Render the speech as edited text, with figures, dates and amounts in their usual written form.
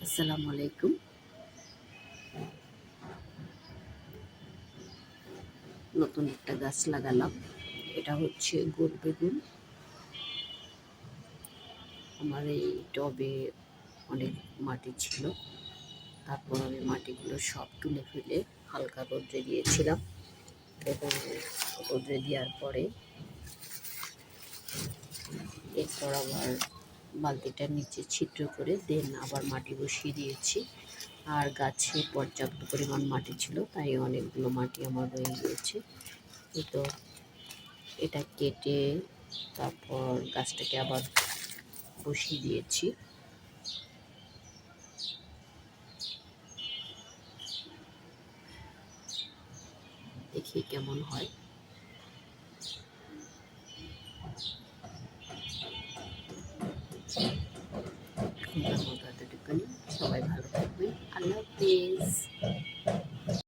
আসসালামু আলাইকুম। নতুন একটা গাছ লাগালাম। এটা হচ্ছে গোল বেগুন। আমার এই টবে অনেক মাটি ছিল, তারপর আমি মাটিগুলো সব তুলে ফেলে হালকা রোদ্রে দিয়েছিলাম এবং রোদ্রে দেওয়ার পরে এরপর আবার বালতিটার নিচে ছিদ্র করে দেন আবার মাটি বসিয়ে দিয়েছি। আর গাছে পর্যাপ্ত পরিমাণ মাটি ছিল, তাই অনেকগুলো মাটি আমার রয়ে গিয়েছে। তো এটা কেটে তারপর গাছটাকে আবার বসিয়ে দিয়েছি। দেখি কেমন হয়। এখনকার মতো এতটুকুনি। সবাই ভালো থাকবেন। আল্লাহ হাফেজ।